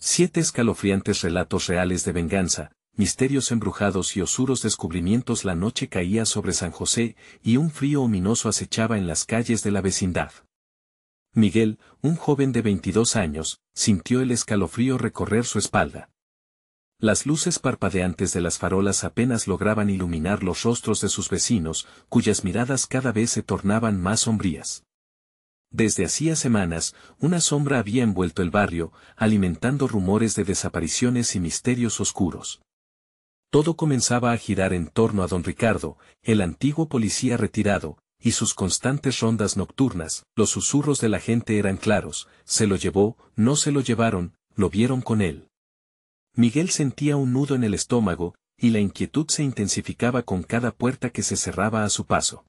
7 escalofriantes relatos reales de venganza, misterios embrujados y oscuros descubrimientos. La noche caía sobre San José, y un frío ominoso acechaba en las calles de la vecindad. Miguel, un joven de 22 años, sintió el escalofrío recorrer su espalda. Las luces parpadeantes de las farolas apenas lograban iluminar los rostros de sus vecinos, cuyas miradas cada vez se tornaban más sombrías. Desde hacía semanas, una sombra había envuelto el barrio, alimentando rumores de desapariciones y misterios oscuros. Todo comenzaba a girar en torno a don Ricardo, el antiguo policía retirado, y sus constantes rondas nocturnas. Los susurros de la gente eran claros: se lo llevó, no se lo llevaron, lo vieron con él. Miguel sentía un nudo en el estómago, y la inquietud se intensificaba con cada puerta que se cerraba a su paso.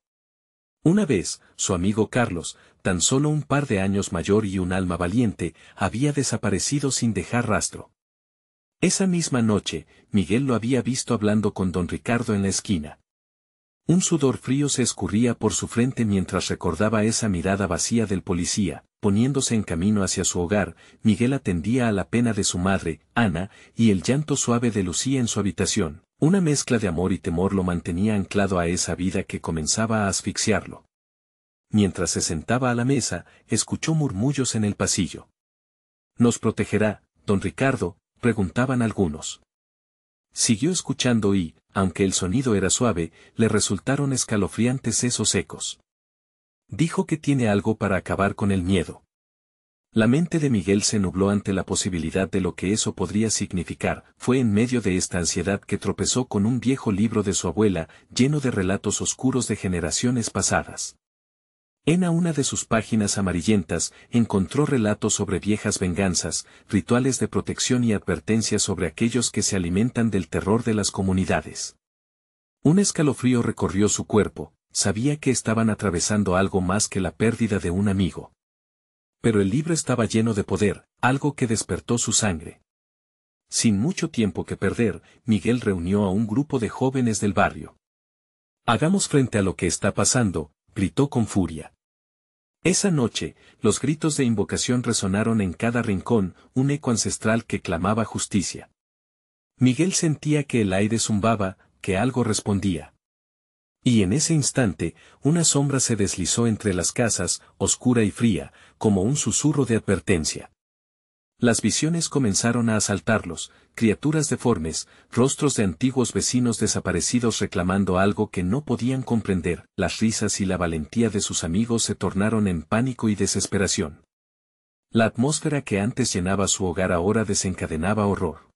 Una vez, su amigo Carlos, tan solo un par de años mayor y un alma valiente, había desaparecido sin dejar rastro. Esa misma noche, Miguel lo había visto hablando con don Ricardo en la esquina. Un sudor frío se escurría por su frente mientras recordaba esa mirada vacía del policía. Poniéndose en camino hacia su hogar, Miguel atendía a la pena de su madre, Ana, y el llanto suave de Lucía en su habitación. Una mezcla de amor y temor lo mantenía anclado a esa vida que comenzaba a asfixiarlo. Mientras se sentaba a la mesa, escuchó murmullos en el pasillo. ¿Nos protegerá, don Ricardo?, preguntaban algunos. Siguió escuchando y, aunque el sonido era suave, le resultaron escalofriantes esos ecos. Dijo que tiene algo para acabar con el miedo. La mente de Miguel se nubló ante la posibilidad de lo que eso podría significar. Fue en medio de esta ansiedad que tropezó con un viejo libro de su abuela, lleno de relatos oscuros de generaciones pasadas. En una de sus páginas amarillentas, encontró relatos sobre viejas venganzas, rituales de protección y advertencias sobre aquellos que se alimentan del terror de las comunidades. Un escalofrío recorrió su cuerpo. Sabía que estaban atravesando algo más que la pérdida de un amigo. Pero el libro estaba lleno de poder, algo que despertó su sangre. Sin mucho tiempo que perder, Miguel reunió a un grupo de jóvenes del barrio. «Hagamos frente a lo que está pasando», gritó con furia. Esa noche, los gritos de invocación resonaron en cada rincón, un eco ancestral que clamaba justicia. Miguel sentía que el aire zumbaba, que algo respondía. Y en ese instante, una sombra se deslizó entre las casas, oscura y fría, como un susurro de advertencia. Las visiones comenzaron a asaltarlos, criaturas deformes, rostros de antiguos vecinos desaparecidos reclamando algo que no podían comprender. Las risas y la valentía de sus amigos se tornaron en pánico y desesperación. La atmósfera que antes llenaba su hogar ahora desencadenaba horror.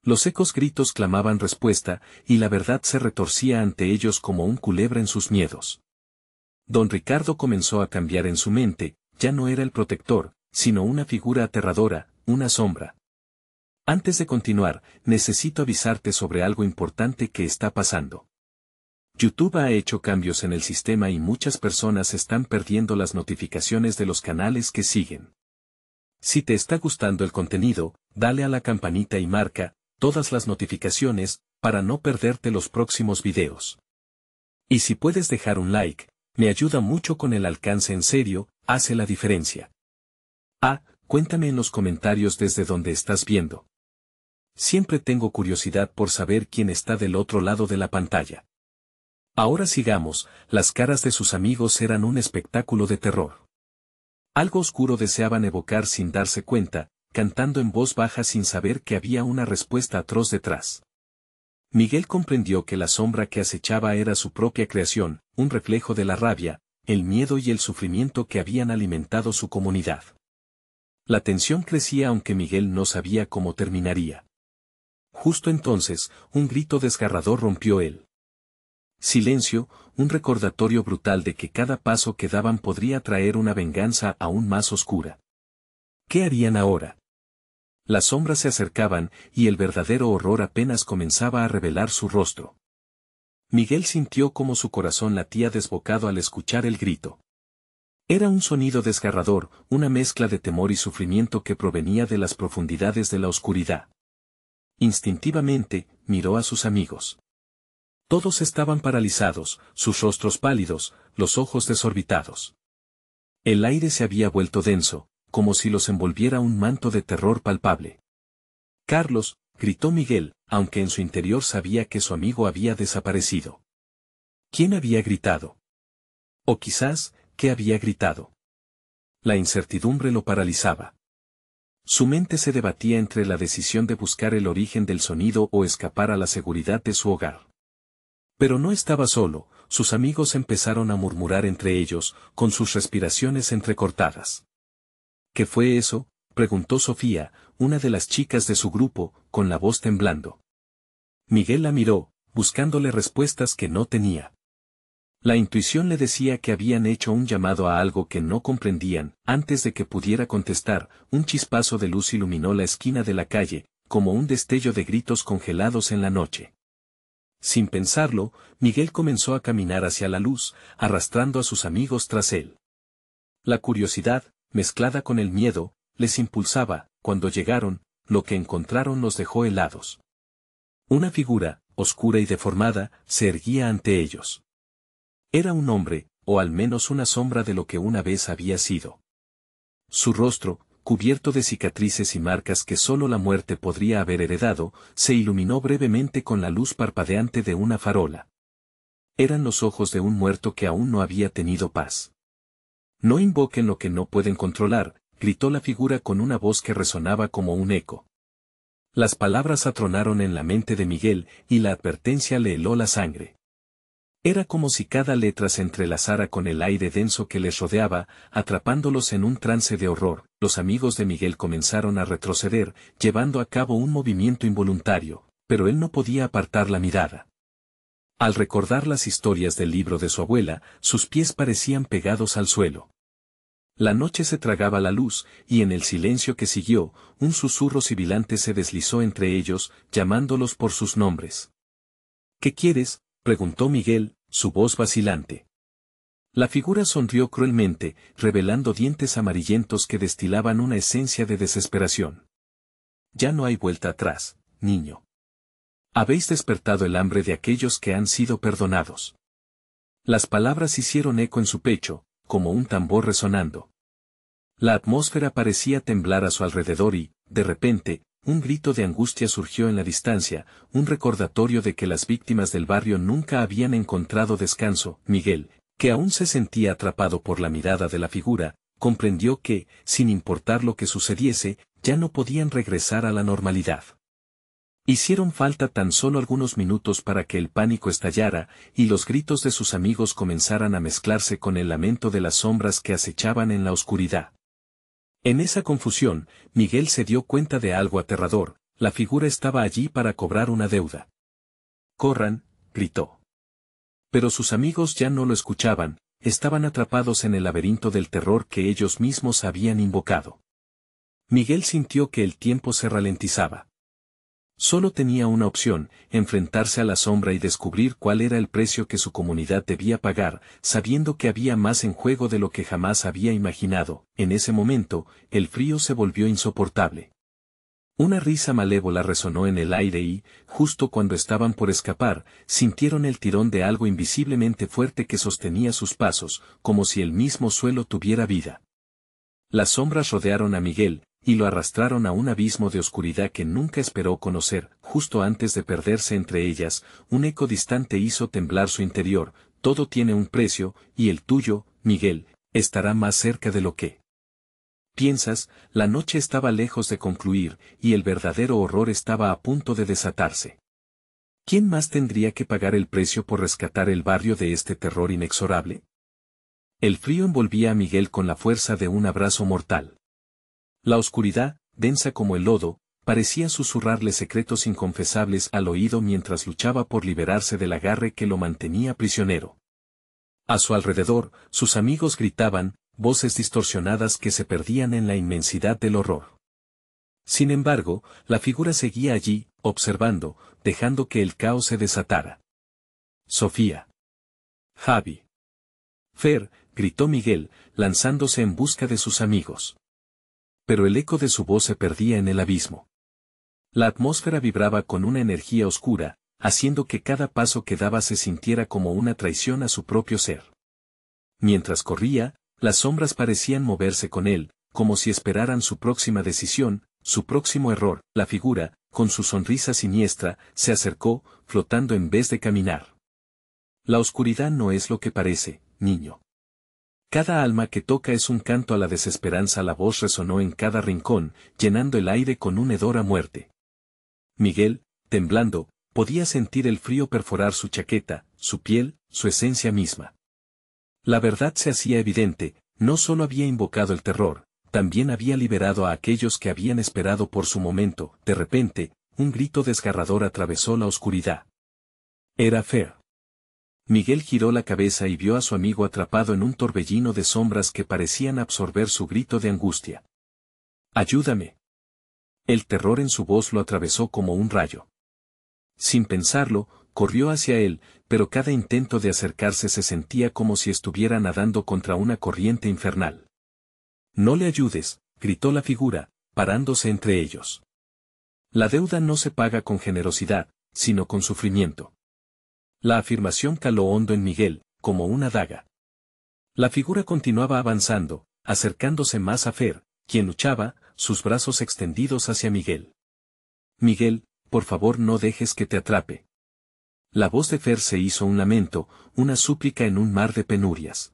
Los ecos gritos clamaban respuesta, y la verdad se retorcía ante ellos como un culebra en sus miedos. Don Ricardo comenzó a cambiar en su mente. Ya no era el protector, sino una figura aterradora, una sombra. Antes de continuar, necesito avisarte sobre algo importante que está pasando. YouTube ha hecho cambios en el sistema y muchas personas están perdiendo las notificaciones de los canales que siguen. Si te está gustando el contenido, dale a la campanita y marca todas las notificaciones, para no perderte los próximos videos. Y si puedes dejar un like, me ayuda mucho con el alcance. En serio, hace la diferencia. Cuéntame en los comentarios desde donde estás viendo. Siempre tengo curiosidad por saber quién está del otro lado de la pantalla. Ahora sigamos. Las caras de sus amigos eran un espectáculo de terror. Algo oscuro deseaban evocar sin darse cuenta, cantando en voz baja sin saber que había una respuesta atroz detrás. Miguel comprendió que la sombra que acechaba era su propia creación, un reflejo de la rabia, el miedo y el sufrimiento que habían alimentado su comunidad. La tensión crecía aunque Miguel no sabía cómo terminaría. Justo entonces, un grito desgarrador rompió el silencio, un recordatorio brutal de que cada paso que daban podría traer una venganza aún más oscura. ¿Qué harían ahora? Las sombras se acercaban, y el verdadero horror apenas comenzaba a revelar su rostro. Miguel sintió como su corazón latía desbocado al escuchar el grito. Era un sonido desgarrador, una mezcla de temor y sufrimiento que provenía de las profundidades de la oscuridad. Instintivamente, miró a sus amigos. Todos estaban paralizados, sus rostros pálidos, los ojos desorbitados. El aire se había vuelto denso, como si los envolviera un manto de terror palpable. Carlos, gritó Miguel, aunque en su interior sabía que su amigo había desaparecido. ¿Quién había gritado? O quizás, ¿qué había gritado? La incertidumbre lo paralizaba. Su mente se debatía entre la decisión de buscar el origen del sonido o escapar a la seguridad de su hogar. Pero no estaba solo, sus amigos empezaron a murmurar entre ellos, con sus respiraciones entrecortadas. ¿Qué fue eso?, preguntó Sofía, una de las chicas de su grupo, con la voz temblando. Miguel la miró, buscándole respuestas que no tenía. La intuición le decía que habían hecho un llamado a algo que no comprendían. Antes de que pudiera contestar, un chispazo de luz iluminó la esquina de la calle, como un destello de gritos congelados en la noche. Sin pensarlo, Miguel comenzó a caminar hacia la luz, arrastrando a sus amigos tras él. La curiosidad, mezclada con el miedo, les impulsaba. Cuando llegaron, lo que encontraron los dejó helados. Una figura, oscura y deformada, se erguía ante ellos. Era un hombre, o al menos una sombra de lo que una vez había sido. Su rostro, cubierto de cicatrices y marcas que solo la muerte podría haber heredado, se iluminó brevemente con la luz parpadeante de una farola. Eran los ojos de un muerto que aún no había tenido paz. No invoquen lo que no pueden controlar, gritó la figura con una voz que resonaba como un eco. Las palabras atronaron en la mente de Miguel, y la advertencia le heló la sangre. Era como si cada letra se entrelazara con el aire denso que les rodeaba, atrapándolos en un trance de horror. Los amigos de Miguel comenzaron a retroceder, llevando a cabo un movimiento involuntario, pero él no podía apartar la mirada. Al recordar las historias del libro de su abuela, sus pies parecían pegados al suelo. La noche se tragaba la luz, y en el silencio que siguió, un susurro sibilante se deslizó entre ellos, llamándolos por sus nombres. ¿Qué quieres?, preguntó Miguel, su voz vacilante. La figura sonrió cruelmente, revelando dientes amarillentos que destilaban una esencia de desesperación. Ya no hay vuelta atrás, niño. Habéis despertado el hambre de aquellos que han sido perdonados. Las palabras hicieron eco en su pecho, como un tambor resonando. La atmósfera parecía temblar a su alrededor y, de repente, un grito de angustia surgió en la distancia, un recordatorio de que las víctimas del barrio nunca habían encontrado descanso. Miguel, que aún se sentía atrapado por la mirada de la figura, comprendió que, sin importar lo que sucediese, ya no podían regresar a la normalidad. Hicieron falta tan solo algunos minutos para que el pánico estallara, y los gritos de sus amigos comenzaran a mezclarse con el lamento de las sombras que acechaban en la oscuridad. En esa confusión, Miguel se dio cuenta de algo aterrador: la figura estaba allí para cobrar una deuda. «¡Corran!», gritó. Pero sus amigos ya no lo escuchaban, estaban atrapados en el laberinto del terror que ellos mismos habían invocado. Miguel sintió que el tiempo se ralentizaba. Solo tenía una opción: enfrentarse a la sombra y descubrir cuál era el precio que su comunidad debía pagar, sabiendo que había más en juego de lo que jamás había imaginado. En ese momento, el frío se volvió insoportable. Una risa malévola resonó en el aire y, justo cuando estaban por escapar, sintieron el tirón de algo invisiblemente fuerte que sostenía sus pasos, como si el mismo suelo tuviera vida. Las sombras rodearon a Miguel, y lo arrastraron a un abismo de oscuridad que nunca esperó conocer. Justo antes de perderse entre ellas, un eco distante hizo temblar su interior: «Todo tiene un precio, y el tuyo, Miguel, estará más cerca de lo que piensas». La noche estaba lejos de concluir, y el verdadero horror estaba a punto de desatarse. ¿Quién más tendría que pagar el precio por rescatar el barrio de este terror inexorable? El frío envolvía a Miguel con la fuerza de un abrazo mortal. La oscuridad, densa como el lodo, parecía susurrarle secretos inconfesables al oído mientras luchaba por liberarse del agarre que lo mantenía prisionero. A su alrededor, sus amigos gritaban, voces distorsionadas que se perdían en la inmensidad del horror. Sin embargo, la figura seguía allí, observando, dejando que el caos se desatara. «Sofía. Javi. Fer», gritó Miguel, lanzándose en busca de sus amigos. Pero el eco de su voz se perdía en el abismo. La atmósfera vibraba con una energía oscura, haciendo que cada paso que daba se sintiera como una traición a su propio ser. Mientras corría, las sombras parecían moverse con él, como si esperaran su próxima decisión, su próximo error. La figura, con su sonrisa siniestra, se acercó, flotando en vez de caminar. La oscuridad no es lo que parece, niño. Cada alma que toca es un canto a la desesperanza. La voz resonó en cada rincón, llenando el aire con un hedor a muerte. Miguel, temblando, podía sentir el frío perforar su chaqueta, su piel, su esencia misma. La verdad se hacía evidente, no solo había invocado el terror, también había liberado a aquellos que habían esperado por su momento. De repente, un grito desgarrador atravesó la oscuridad. Era Fer. Miguel giró la cabeza y vio a su amigo atrapado en un torbellino de sombras que parecían absorber su grito de angustia. ¡Ayúdame! El terror en su voz lo atravesó como un rayo. Sin pensarlo, corrió hacia él, pero cada intento de acercarse se sentía como si estuviera nadando contra una corriente infernal. «No le ayudes», gritó la figura, parándose entre ellos. La deuda no se paga con generosidad, sino con sufrimiento. La afirmación caló hondo en Miguel, como una daga. La figura continuaba avanzando, acercándose más a Fer, quien luchaba, sus brazos extendidos hacia Miguel. «Miguel, por favor no dejes que te atrape». La voz de Fer se hizo un lamento, una súplica en un mar de penurias.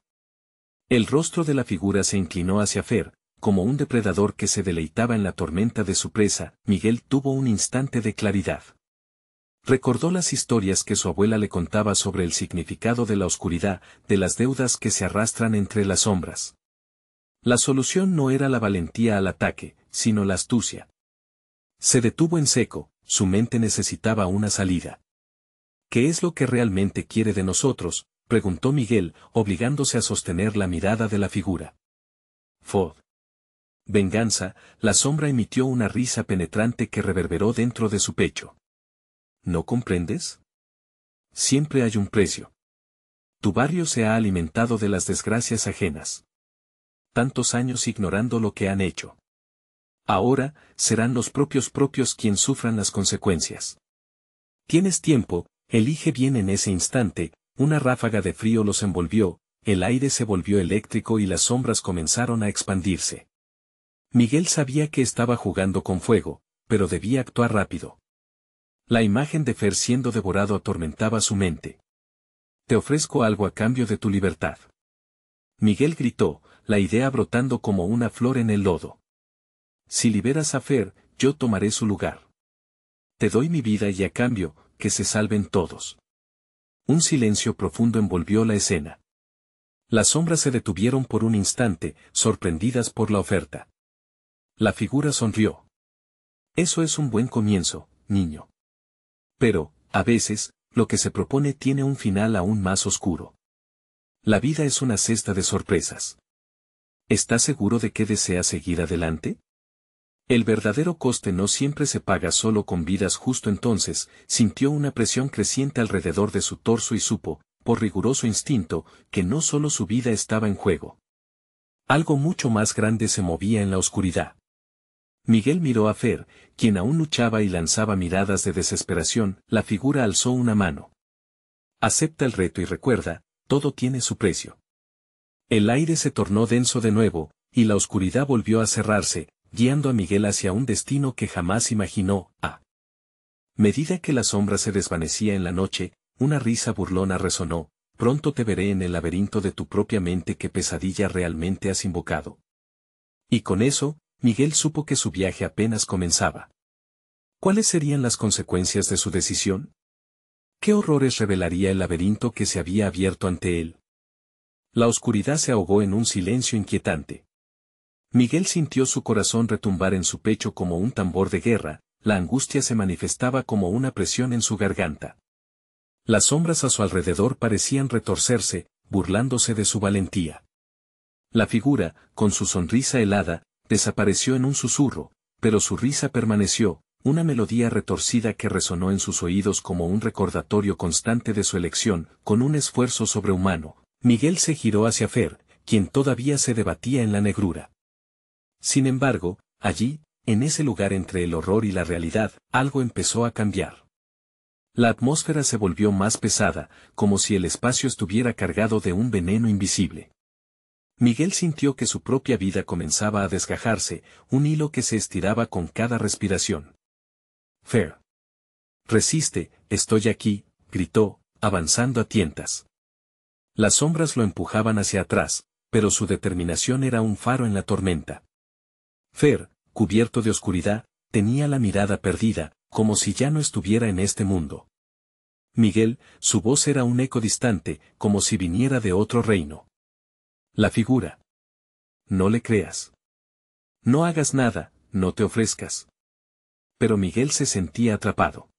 El rostro de la figura se inclinó hacia Fer, como un depredador que se deleitaba en la tormenta de su presa. Miguel tuvo un instante de claridad. Recordó las historias que su abuela le contaba sobre el significado de la oscuridad, de las deudas que se arrastran entre las sombras. La solución no era la valentía al ataque, sino la astucia. Se detuvo en seco, su mente necesitaba una salida. ¿Qué es lo que realmente quiere de nosotros?, preguntó Miguel, obligándose a sostener la mirada de la figura. «Fod. Venganza», la sombra emitió una risa penetrante que reverberó dentro de su pecho. ¿No comprendes? Siempre hay un precio. Tu barrio se ha alimentado de las desgracias ajenas. Tantos años ignorando lo que han hecho. Ahora, serán los propios quienes sufran las consecuencias. Tienes tiempo, elige bien. En ese instante, una ráfaga de frío los envolvió, el aire se volvió eléctrico y las sombras comenzaron a expandirse. Miguel sabía que estaba jugando con fuego, pero debía actuar rápido. La imagen de Fer siendo devorado atormentaba su mente. «Te ofrezco algo a cambio de tu libertad». Miguel gritó, la idea brotando como una flor en el lodo. «Si liberas a Fer, yo tomaré su lugar. Te doy mi vida y a cambio, que se salven todos». Un silencio profundo envolvió la escena. Las sombras se detuvieron por un instante, sorprendidas por la oferta. La figura sonrió. «Eso es un buen comienzo, niño. Pero, a veces, lo que se propone tiene un final aún más oscuro. La vida es una cesta de sorpresas. ¿Estás seguro de que deseas seguir adelante? El verdadero coste no siempre se paga solo con vidas». Justo entonces, sintió una presión creciente alrededor de su torso y supo, por riguroso instinto, que no solo su vida estaba en juego. Algo mucho más grande se movía en la oscuridad. Miguel miró a Fer, quien aún luchaba y lanzaba miradas de desesperación. La figura alzó una mano. «Acepta el reto y recuerda, todo tiene su precio». El aire se tornó denso de nuevo, y la oscuridad volvió a cerrarse, guiando a Miguel hacia un destino que jamás imaginó. A medida que la sombra se desvanecía en la noche, una risa burlona resonó: «Pronto te veré en el laberinto de tu propia mente. ¿Qué pesadilla realmente has invocado?». Y con eso, Miguel supo que su viaje apenas comenzaba. ¿Cuáles serían las consecuencias de su decisión? ¿Qué horrores revelaría el laberinto que se había abierto ante él? La oscuridad se ahogó en un silencio inquietante. Miguel sintió su corazón retumbar en su pecho como un tambor de guerra, la angustia se manifestaba como una presión en su garganta. Las sombras a su alrededor parecían retorcerse, burlándose de su valentía. La figura, con su sonrisa helada, desapareció en un susurro, pero su risa permaneció, una melodía retorcida que resonó en sus oídos como un recordatorio constante de su elección. Con un esfuerzo sobrehumano, Miguel se giró hacia Fer, quien todavía se debatía en la negrura. Sin embargo, allí, en ese lugar entre el horror y la realidad, algo empezó a cambiar. La atmósfera se volvió más pesada, como si el espacio estuviera cargado de un veneno invisible. Miguel sintió que su propia vida comenzaba a desgajarse, un hilo que se estiraba con cada respiración. Fer. Resiste, estoy aquí, gritó, avanzando a tientas. Las sombras lo empujaban hacia atrás, pero su determinación era un faro en la tormenta. Fer, cubierto de oscuridad, tenía la mirada perdida, como si ya no estuviera en este mundo. Miguel, su voz era un eco distante, como si viniera de otro reino. La figura. No le creas. No hagas nada, no te ofrezcas. Pero Miguel se sentía atrapado.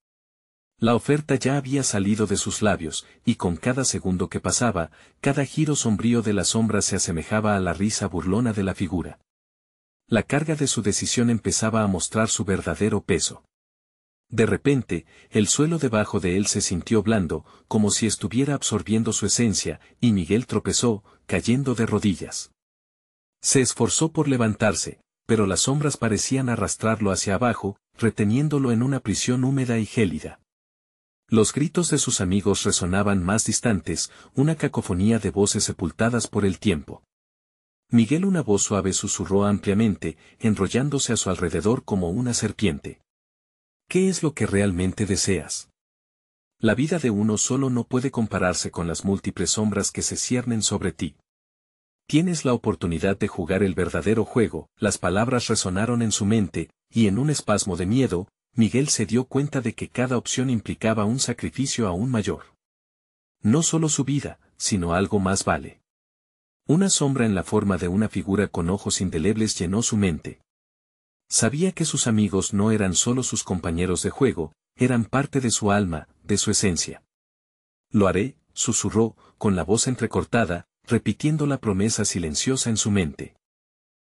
La oferta ya había salido de sus labios, y con cada segundo que pasaba, cada giro sombrío de la sombra se asemejaba a la risa burlona de la figura. La carga de su decisión empezaba a mostrar su verdadero peso. De repente, el suelo debajo de él se sintió blando, como si estuviera absorbiendo su esencia, y Miguel tropezó, cayendo de rodillas. Se esforzó por levantarse, pero las sombras parecían arrastrarlo hacia abajo, reteniéndolo en una prisión húmeda y gélida. Los gritos de sus amigos resonaban más distantes, una cacofonía de voces sepultadas por el tiempo. Miguel, una voz suave, susurró ampliamente, enrollándose a su alrededor como una serpiente. ¿Qué es lo que realmente deseas? La vida de uno solo no puede compararse con las múltiples sombras que se ciernen sobre ti. Tienes la oportunidad de jugar el verdadero juego. Las palabras resonaron en su mente, y en un espasmo de miedo, Miguel se dio cuenta de que cada opción implicaba un sacrificio aún mayor. No solo su vida, sino algo más vale. Una sombra en la forma de una figura con ojos indelebles llenó su mente. Sabía que sus amigos no eran solo sus compañeros de juego, eran parte de su alma, de su esencia. Lo haré, susurró, con la voz entrecortada, repitiendo la promesa silenciosa en su mente.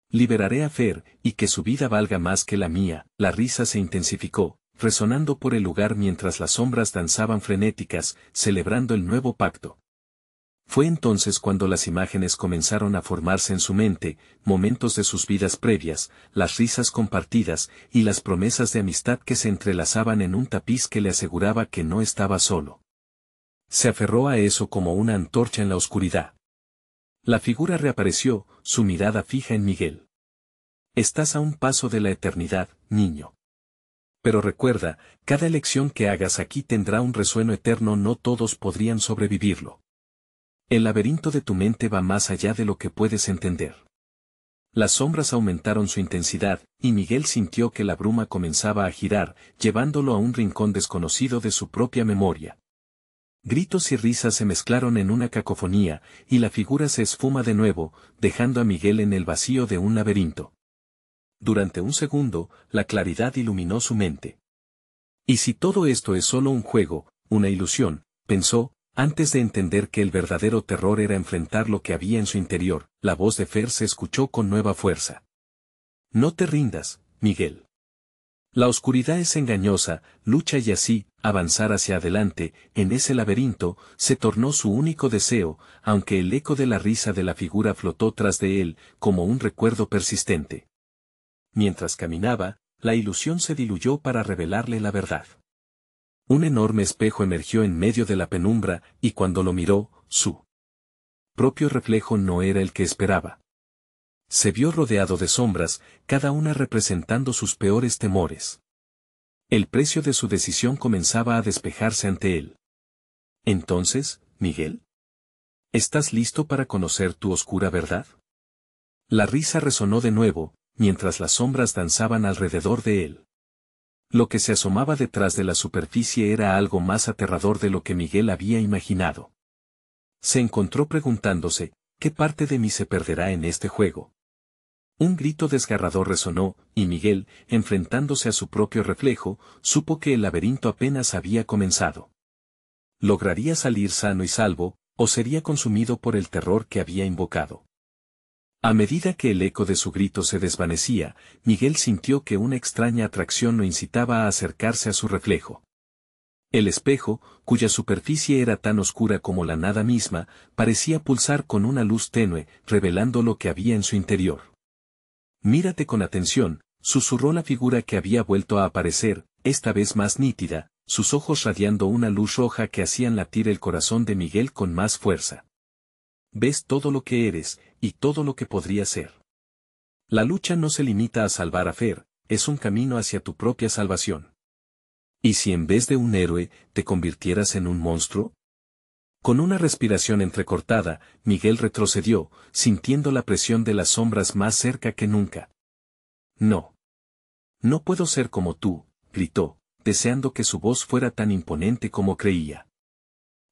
Liberaré a Fer, y que su vida valga más que la mía. La risa se intensificó, resonando por el lugar mientras las sombras danzaban frenéticas, celebrando el nuevo pacto. Fue entonces cuando las imágenes comenzaron a formarse en su mente, momentos de sus vidas previas, las risas compartidas, y las promesas de amistad que se entrelazaban en un tapiz que le aseguraba que no estaba solo. Se aferró a eso como una antorcha en la oscuridad. La figura reapareció, su mirada fija en Miguel. Estás a un paso de la eternidad, niño. Pero recuerda, cada elección que hagas aquí tendrá un resueno eterno, no todos podrían sobrevivirlo. El laberinto de tu mente va más allá de lo que puedes entender. Las sombras aumentaron su intensidad, y Miguel sintió que la bruma comenzaba a girar, llevándolo a un rincón desconocido de su propia memoria. Gritos y risas se mezclaron en una cacofonía, y la figura se esfuma de nuevo, dejando a Miguel en el vacío de un laberinto. Durante un segundo, la claridad iluminó su mente. ¿Y si todo esto es solo un juego, una ilusión?, pensó, antes de entender que el verdadero terror era enfrentar lo que había en su interior. La voz de Fer se escuchó con nueva fuerza. No te rindas, Miguel. La oscuridad es engañosa, lucha, y así, avanzar hacia adelante, en ese laberinto, se tornó su único deseo, aunque el eco de la risa de la figura flotó tras de él, como un recuerdo persistente. Mientras caminaba, la ilusión se diluyó para revelarle la verdad. Un enorme espejo emergió en medio de la penumbra, y cuando lo miró, su propio reflejo no era el que esperaba. Se vio rodeado de sombras, cada una representando sus peores temores. El precio de su decisión comenzaba a despejarse ante él. Entonces, Miguel, ¿estás listo para conocer tu oscura verdad? La risa resonó de nuevo, mientras las sombras danzaban alrededor de él. Lo que se asomaba detrás de la superficie era algo más aterrador de lo que Miguel había imaginado. Se encontró preguntándose, ¿qué parte de mí se perderá en este juego? Un grito desgarrador resonó, y Miguel, enfrentándose a su propio reflejo, supo que el laberinto apenas había comenzado. ¿Lograría salir sano y salvo, o sería consumido por el terror que había invocado? A medida que el eco de su grito se desvanecía, Miguel sintió que una extraña atracción lo incitaba a acercarse a su reflejo. El espejo, cuya superficie era tan oscura como la nada misma, parecía pulsar con una luz tenue, revelando lo que había en su interior. Mírate con atención, susurró la figura que había vuelto a aparecer, esta vez más nítida, sus ojos radiando una luz roja que hacían latir el corazón de Miguel con más fuerza. Ves todo lo que eres, y todo lo que podrías ser. La lucha no se limita a salvar a Fer, es un camino hacia tu propia salvación. ¿Y si en vez de un héroe, te convirtieras en un monstruo? Con una respiración entrecortada, Miguel retrocedió, sintiendo la presión de las sombras más cerca que nunca. No. No puedo ser como tú, gritó, deseando que su voz fuera tan imponente como creía.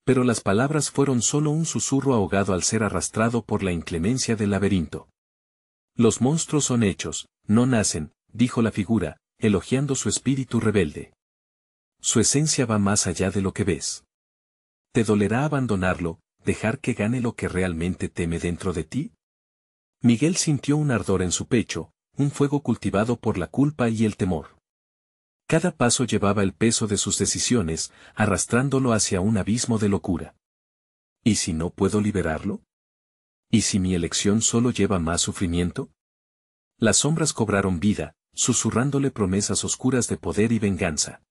Pero las palabras fueron solo un susurro ahogado al ser arrastrado por la inclemencia del laberinto. Los monstruos son hechos, no nacen, dijo la figura, elogiando su espíritu rebelde. Su esencia va más allá de lo que ves. ¿Te dolerá abandonarlo, dejar que gane lo que realmente teme dentro de ti? Miguel sintió un ardor en su pecho, un fuego cultivado por la culpa y el temor. Cada paso llevaba el peso de sus decisiones, arrastrándolo hacia un abismo de locura. ¿Y si no puedo liberarlo? ¿Y si mi elección solo lleva más sufrimiento? Las sombras cobraron vida, susurrándole promesas oscuras de poder y venganza.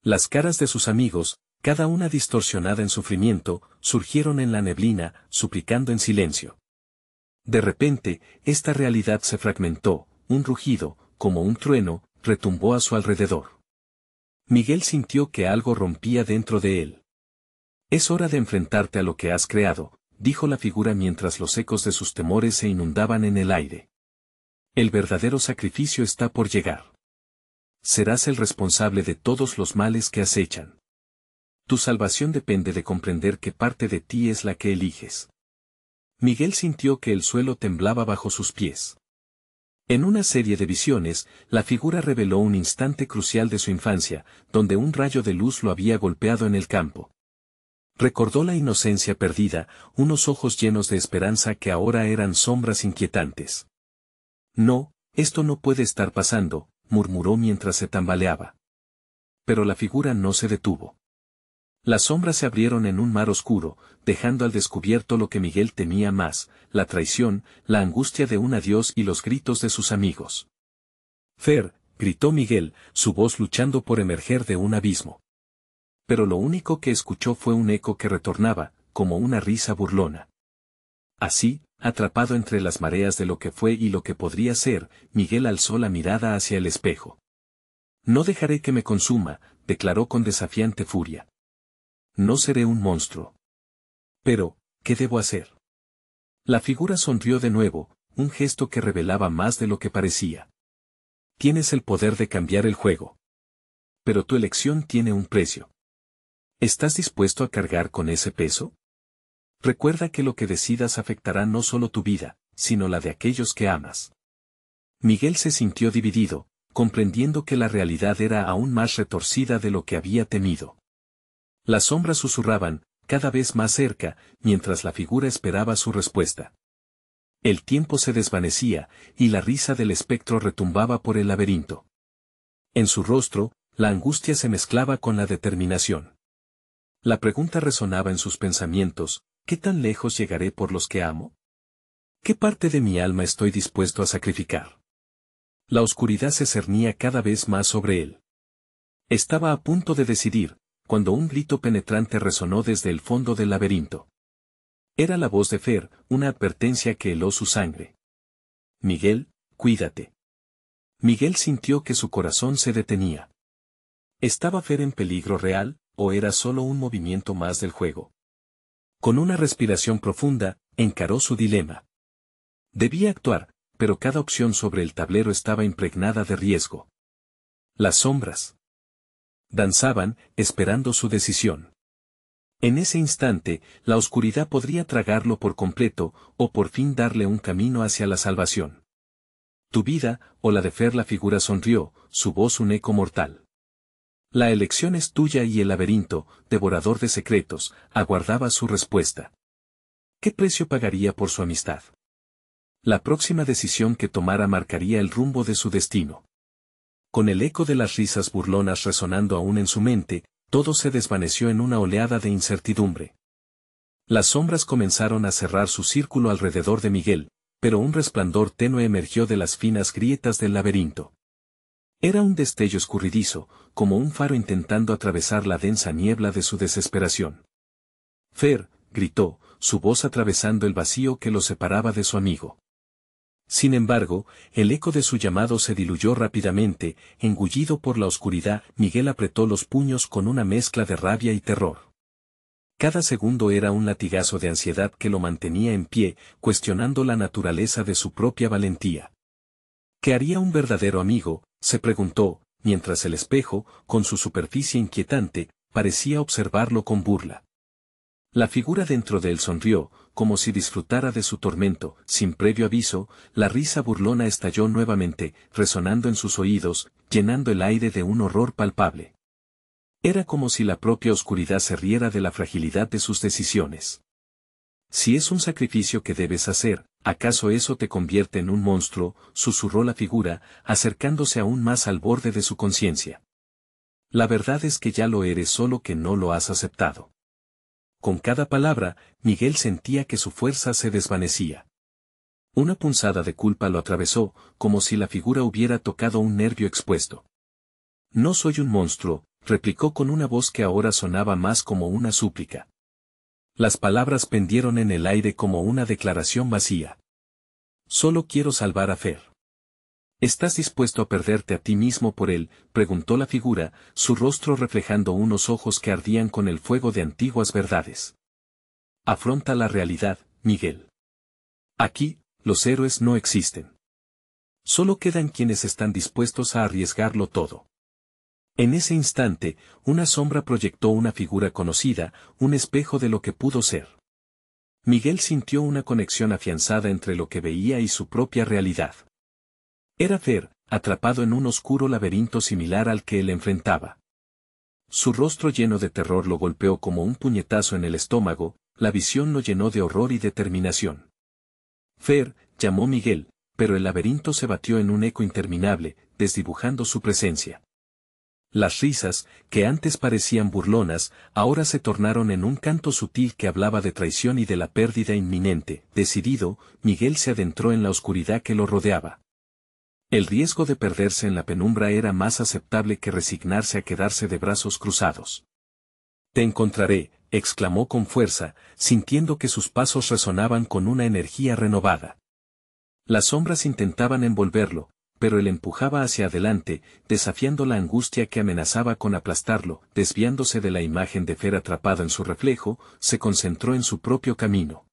Las caras de sus amigos, cada una distorsionada en sufrimiento, surgieron en la neblina, suplicando en silencio. De repente, esta realidad se fragmentó, un rugido, como un trueno, retumbó a su alrededor. Miguel sintió que algo rompía dentro de él. Es hora de enfrentarte a lo que has creado, dijo la figura mientras los ecos de sus temores se inundaban en el aire. El verdadero sacrificio está por llegar. Serás el responsable de todos los males que acechan. Tu salvación depende de comprender qué parte de ti es la que eliges. Miguel sintió que el suelo temblaba bajo sus pies. En una serie de visiones, la figura reveló un instante crucial de su infancia, donde un rayo de luz lo había golpeado en el campo. Recordó la inocencia perdida, unos ojos llenos de esperanza que ahora eran sombras inquietantes. No, esto no puede estar pasando, murmuró mientras se tambaleaba. Pero la figura no se detuvo. Las sombras se abrieron en un mar oscuro, dejando al descubierto lo que Miguel temía más, la traición, la angustia de un adiós y los gritos de sus amigos. Fer, gritó Miguel, su voz luchando por emerger de un abismo. Pero lo único que escuchó fue un eco que retornaba, como una risa burlona. Así, atrapado entre las mareas de lo que fue y lo que podría ser, Miguel alzó la mirada hacia el espejo. No dejaré que me consuma, declaró con desafiante furia. No seré un monstruo. Pero, ¿qué debo hacer? La figura sonrió de nuevo, un gesto que revelaba más de lo que parecía. Tienes el poder de cambiar el juego. Pero tu elección tiene un precio. ¿Estás dispuesto a cargar con ese peso? Recuerda que lo que decidas afectará no solo tu vida, sino la de aquellos que amas. Miguel se sintió dividido, comprendiendo que la realidad era aún más retorcida de lo que había temido. Las sombras susurraban, cada vez más cerca, mientras la figura esperaba su respuesta. El tiempo se desvanecía, y la risa del espectro retumbaba por el laberinto. En su rostro, la angustia se mezclaba con la determinación. La pregunta resonaba en sus pensamientos, ¿qué tan lejos llegaré por los que amo? ¿Qué parte de mi alma estoy dispuesto a sacrificar? La oscuridad se cernía cada vez más sobre él. Estaba a punto de decidir, cuando un grito penetrante resonó desde el fondo del laberinto. Era la voz de Fer, una advertencia que heló su sangre. Miguel, cuídate. Miguel sintió que su corazón se detenía. ¿Estaba Fer en peligro real, o era solo un movimiento más del juego? Con una respiración profunda, encaró su dilema. Debía actuar, pero cada opción sobre el tablero estaba impregnada de riesgo. Las sombras danzaban, esperando su decisión. En ese instante, la oscuridad podría tragarlo por completo, o por fin darle un camino hacia la salvación. Tu vida, o la de Fer. La figura sonrió, su voz un eco mortal. La elección es tuya y el laberinto, devorador de secretos, aguardaba su respuesta. ¿Qué precio pagaría por su amistad? La próxima decisión que tomara marcaría el rumbo de su destino. Con el eco de las risas burlonas resonando aún en su mente, todo se desvaneció en una oleada de incertidumbre. Las sombras comenzaron a cerrar su círculo alrededor de Miguel, pero un resplandor tenue emergió de las finas grietas del laberinto. Era un destello escurridizo, como un faro intentando atravesar la densa niebla de su desesperación. Fer, gritó, su voz atravesando el vacío que lo separaba de su amigo. Sin embargo, el eco de su llamado se diluyó rápidamente, engullido por la oscuridad. Miguel apretó los puños con una mezcla de rabia y terror. Cada segundo era un latigazo de ansiedad que lo mantenía en pie, cuestionando la naturaleza de su propia valentía. ¿Qué haría un verdadero amigo?, se preguntó, mientras el espejo, con su superficie inquietante, parecía observarlo con burla. La figura dentro de él sonrió, como si disfrutara de su tormento. Sin previo aviso, la risa burlona estalló nuevamente, resonando en sus oídos, llenando el aire de un horror palpable. Era como si la propia oscuridad se riera de la fragilidad de sus decisiones. Si es un sacrificio que debes hacer, ¿acaso eso te convierte en un monstruo?, susurró la figura, acercándose aún más al borde de su conciencia. La verdad es que ya lo eres, solo que no lo has aceptado. Con cada palabra, Miguel sentía que su fuerza se desvanecía. Una punzada de culpa lo atravesó, como si la figura hubiera tocado un nervio expuesto. No soy un monstruo, replicó con una voz que ahora sonaba más como una súplica. Las palabras pendieron en el aire como una declaración vacía. Solo quiero salvar a Fer. ¿Estás dispuesto a perderte a ti mismo por él?, preguntó la figura, su rostro reflejando unos ojos que ardían con el fuego de antiguas verdades. Afronta la realidad, Miguel. Aquí, los héroes no existen. Solo quedan quienes están dispuestos a arriesgarlo todo. En ese instante, una sombra proyectó una figura conocida, un espejo de lo que pudo ser. Miguel sintió una conexión afianzada entre lo que veía y su propia realidad. Era Fer, atrapado en un oscuro laberinto similar al que él enfrentaba. Su rostro lleno de terror lo golpeó como un puñetazo en el estómago, la visión lo llenó de horror y determinación. Fer, llamó Miguel, pero el laberinto se batió en un eco interminable, desdibujando su presencia. Las risas, que antes parecían burlonas, ahora se tornaron en un canto sutil que hablaba de traición y de la pérdida inminente. Decidido, Miguel se adentró en la oscuridad que lo rodeaba. El riesgo de perderse en la penumbra era más aceptable que resignarse a quedarse de brazos cruzados. Te encontraré, exclamó con fuerza, sintiendo que sus pasos resonaban con una energía renovada. Las sombras intentaban envolverlo, pero él empujaba hacia adelante, desafiando la angustia que amenazaba con aplastarlo. Desviándose de la imagen de Fer atrapado en su reflejo, se concentró en su propio camino.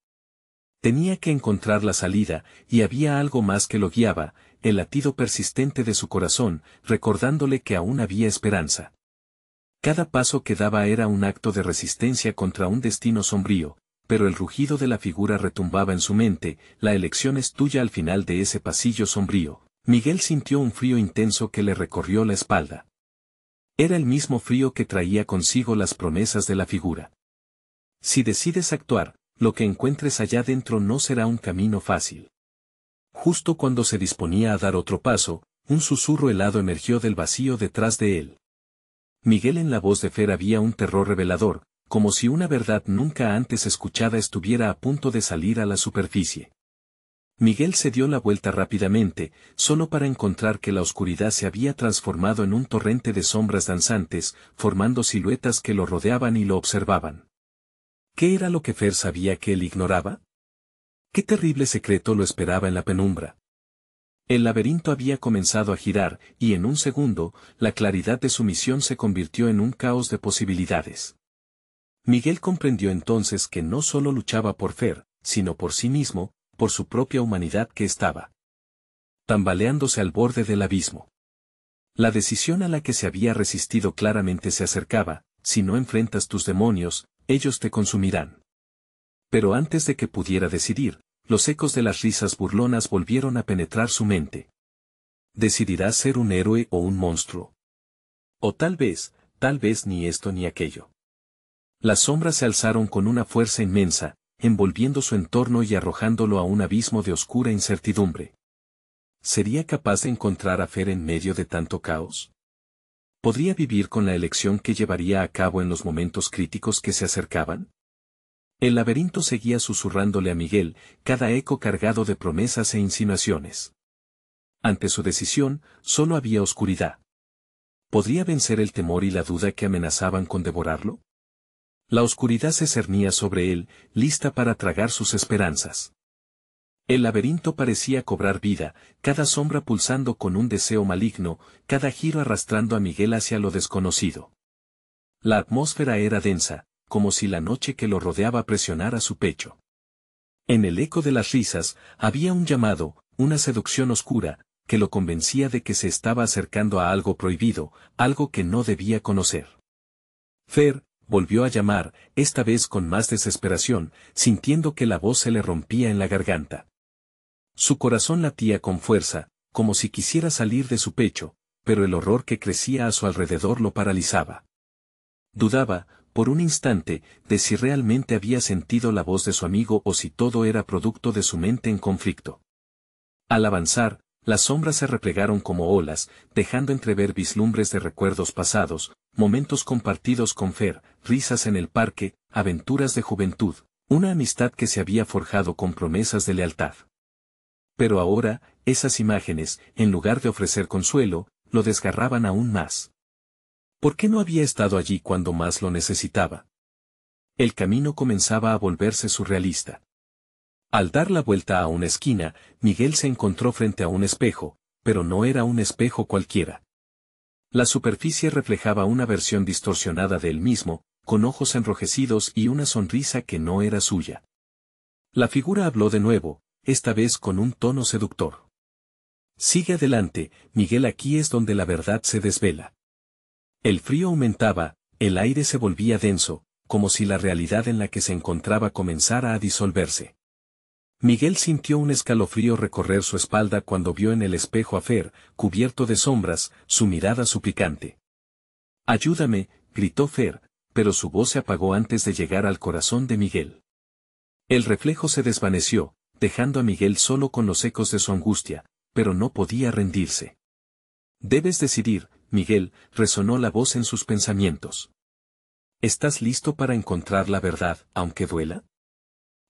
Tenía que encontrar la salida, y había algo más que lo guiaba, el latido persistente de su corazón, recordándole que aún había esperanza. Cada paso que daba era un acto de resistencia contra un destino sombrío, pero el rugido de la figura retumbaba en su mente. La elección es tuya. Al final de ese pasillo sombrío, Miguel sintió un frío intenso que le recorrió la espalda. Era el mismo frío que traía consigo las promesas de la figura. Si decides actuar, lo que encuentres allá dentro no será un camino fácil. Justo cuando se disponía a dar otro paso, un susurro helado emergió del vacío detrás de él. Miguel, en la voz de Fer había un terror revelador, como si una verdad nunca antes escuchada estuviera a punto de salir a la superficie. Miguel se dio la vuelta rápidamente, solo para encontrar que la oscuridad se había transformado en un torrente de sombras danzantes, formando siluetas que lo rodeaban y lo observaban. ¿Qué era lo que Fer sabía que él ignoraba? ¿Qué terrible secreto lo esperaba en la penumbra? El laberinto había comenzado a girar, y en un segundo, la claridad de su misión se convirtió en un caos de posibilidades. Miguel comprendió entonces que no solo luchaba por Fer, sino por sí mismo, por su propia humanidad que estaba tambaleándose al borde del abismo. La decisión a la que se había resistido claramente se acercaba: si no enfrentas tus demonios, ellos te consumirán. Pero antes de que pudiera decidir, los ecos de las risas burlonas volvieron a penetrar su mente. ¿Decidirás ser un héroe o un monstruo? O tal vez ni esto ni aquello. Las sombras se alzaron con una fuerza inmensa, envolviendo su entorno y arrojándolo a un abismo de oscura incertidumbre. ¿Sería capaz de encontrar a Fer en medio de tanto caos? ¿Podría vivir con la elección que llevaría a cabo en los momentos críticos que se acercaban? El laberinto seguía susurrándole a Miguel, cada eco cargado de promesas e insinuaciones. Ante su decisión, solo había oscuridad. ¿Podría vencer el temor y la duda que amenazaban con devorarlo? La oscuridad se cernía sobre él, lista para tragar sus esperanzas. El laberinto parecía cobrar vida, cada sombra pulsando con un deseo maligno, cada giro arrastrando a Miguel hacia lo desconocido. La atmósfera era densa, como si la noche que lo rodeaba presionara su pecho. En el eco de las risas, había un llamado, una seducción oscura, que lo convencía de que se estaba acercando a algo prohibido, algo que no debía conocer. Fer volvió a llamar, esta vez con más desesperación, sintiendo que la voz se le rompía en la garganta. Su corazón latía con fuerza, como si quisiera salir de su pecho, pero el horror que crecía a su alrededor lo paralizaba. Dudaba, por un instante, de si realmente había sentido la voz de su amigo o si todo era producto de su mente en conflicto. Al avanzar, las sombras se replegaron como olas, dejando entrever vislumbres de recuerdos pasados, momentos compartidos con Fer, risas en el parque, aventuras de juventud, una amistad que se había forjado con promesas de lealtad. Pero ahora, esas imágenes, en lugar de ofrecer consuelo, lo desgarraban aún más. ¿Por qué no había estado allí cuando más lo necesitaba? El camino comenzaba a volverse surrealista. Al dar la vuelta a una esquina, Miguel se encontró frente a un espejo, pero no era un espejo cualquiera. La superficie reflejaba una versión distorsionada de él mismo, con ojos enrojecidos y una sonrisa que no era suya. La figura habló de nuevo, esta vez con un tono seductor. Sigue adelante, Miguel, aquí es donde la verdad se desvela. El frío aumentaba, el aire se volvía denso, como si la realidad en la que se encontraba comenzara a disolverse. Miguel sintió un escalofrío recorrer su espalda cuando vio en el espejo a Fer, cubierto de sombras, su mirada suplicante. «Ayúdame», gritó Fer, pero su voz se apagó antes de llegar al corazón de Miguel. El reflejo se desvaneció, dejando a Miguel solo con los ecos de su angustia, pero no podía rendirse. «Debes decidir, Miguel», resonó la voz en sus pensamientos. «¿Estás listo para encontrar la verdad, aunque duela?»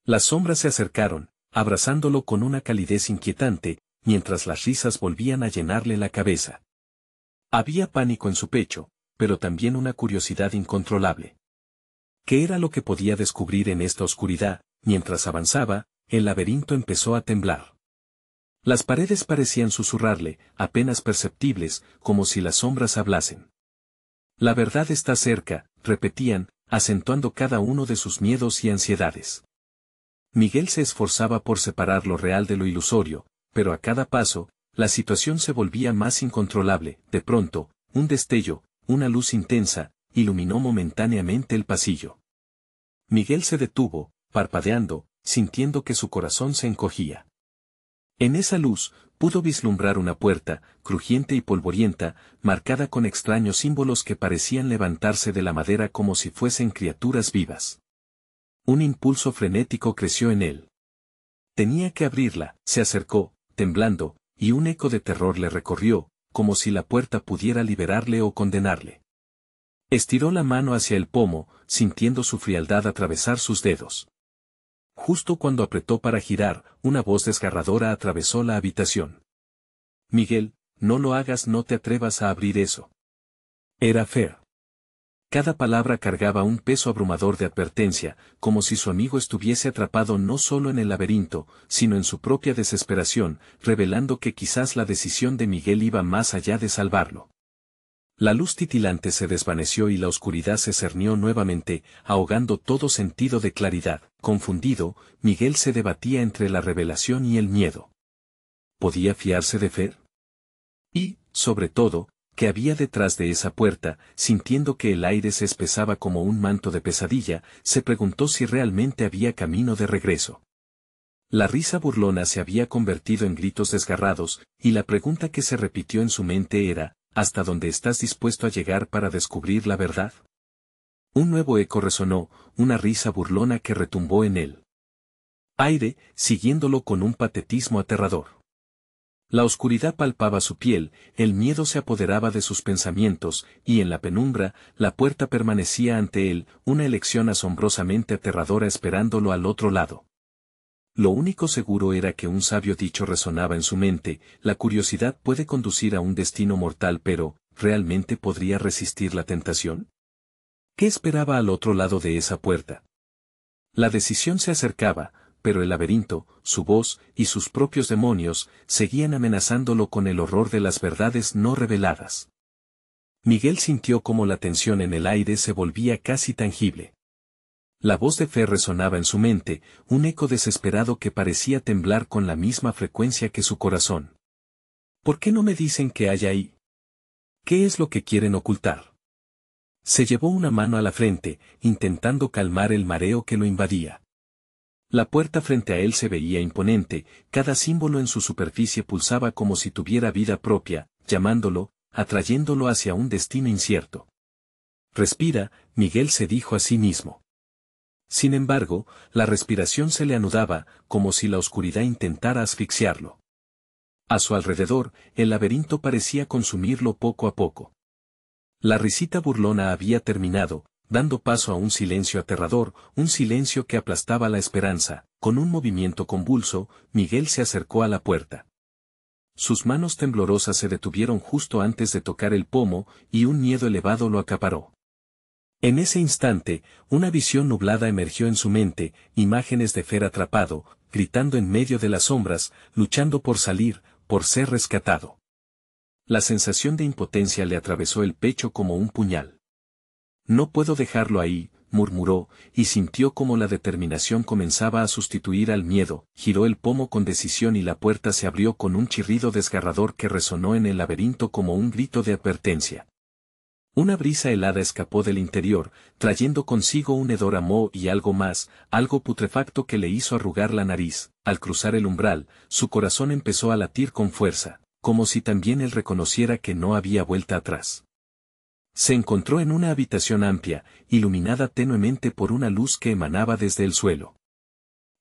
Las sombras se acercaron, abrazándolo con una calidez inquietante, mientras las risas volvían a llenarle la cabeza. Había pánico en su pecho, pero también una curiosidad incontrolable. ¿Qué era lo que podía descubrir en esta oscuridad? Mientras avanzaba, el laberinto empezó a temblar. Las paredes parecían susurrarle, apenas perceptibles, como si las sombras hablasen. La verdad está cerca, repetían, acentuando cada uno de sus miedos y ansiedades. Miguel se esforzaba por separar lo real de lo ilusorio, pero a cada paso, la situación se volvía más incontrolable. De pronto, un destello, una luz intensa, iluminó momentáneamente el pasillo. Miguel se detuvo, parpadeando, sintiendo que su corazón se encogía. En esa luz, pudo vislumbrar una puerta, crujiente y polvorienta, marcada con extraños símbolos que parecían levantarse de la madera como si fuesen criaturas vivas. Un impulso frenético creció en él. Tenía que abrirla, se acercó, temblando, y un eco de terror le recorrió, como si la puerta pudiera liberarle o condenarle. Estiró la mano hacia el pomo, sintiendo su frialdad atravesar sus dedos. Justo cuando apretó para girar, una voz desgarradora atravesó la habitación. «Miguel, no lo hagas, no te atrevas a abrir eso». Era Fer. Cada palabra cargaba un peso abrumador de advertencia, como si su amigo estuviese atrapado no solo en el laberinto, sino en su propia desesperación, revelando que quizás la decisión de Miguel iba más allá de salvarlo. La luz titilante se desvaneció y la oscuridad se cernió nuevamente, ahogando todo sentido de claridad. Confundido, Miguel se debatía entre la revelación y el miedo. ¿Podía fiarse de Fer? Y, sobre todo, ¿qué había detrás de esa puerta? Sintiendo que el aire se espesaba como un manto de pesadilla, se preguntó si realmente había camino de regreso. La risa burlona se había convertido en gritos desgarrados, y la pregunta que se repitió en su mente era, ¿hasta dónde estás dispuesto a llegar para descubrir la verdad? Un nuevo eco resonó, una risa burlona que retumbó en él. Aire, siguiéndolo con un patetismo aterrador. La oscuridad palpaba su piel, el miedo se apoderaba de sus pensamientos, y en la penumbra, la puerta permanecía ante él, una elección asombrosamente aterradora esperándolo al otro lado. Lo único seguro era que un sabio dicho resonaba en su mente: la curiosidad puede conducir a un destino mortal, pero, ¿realmente podría resistir la tentación? ¿Qué esperaba al otro lado de esa puerta? La decisión se acercaba, pero el laberinto, su voz y sus propios demonios seguían amenazándolo con el horror de las verdades no reveladas. Miguel sintió como la tensión en el aire se volvía casi tangible. La voz de Fer resonaba en su mente, un eco desesperado que parecía temblar con la misma frecuencia que su corazón. ¿Por qué no me dicen qué hay ahí? ¿Qué es lo que quieren ocultar? Se llevó una mano a la frente, intentando calmar el mareo que lo invadía. La puerta frente a él se veía imponente, cada símbolo en su superficie pulsaba como si tuviera vida propia, llamándolo, atrayéndolo hacia un destino incierto. Respira, Miguel se dijo a sí mismo. Sin embargo, la respiración se le anudaba, como si la oscuridad intentara asfixiarlo. A su alrededor, el laberinto parecía consumirlo poco a poco. La risita burlona había terminado, dando paso a un silencio aterrador, un silencio que aplastaba la esperanza. Con un movimiento convulso, Miguel se acercó a la puerta. Sus manos temblorosas se detuvieron justo antes de tocar el pomo, y un miedo elevado lo acaparó. En ese instante, una visión nublada emergió en su mente, imágenes de Fer atrapado, gritando en medio de las sombras, luchando por salir, por ser rescatado. La sensación de impotencia le atravesó el pecho como un puñal. No puedo dejarlo ahí, murmuró, y sintió como la determinación comenzaba a sustituir al miedo, giró el pomo con decisión y la puerta se abrió con un chirrido desgarrador que resonó en el laberinto como un grito de advertencia. Una brisa helada escapó del interior, trayendo consigo un hedor a moho y algo más, algo putrefacto que le hizo arrugar la nariz. Al cruzar el umbral, su corazón empezó a latir con fuerza, como si también él reconociera que no había vuelta atrás. Se encontró en una habitación amplia, iluminada tenuemente por una luz que emanaba desde el suelo.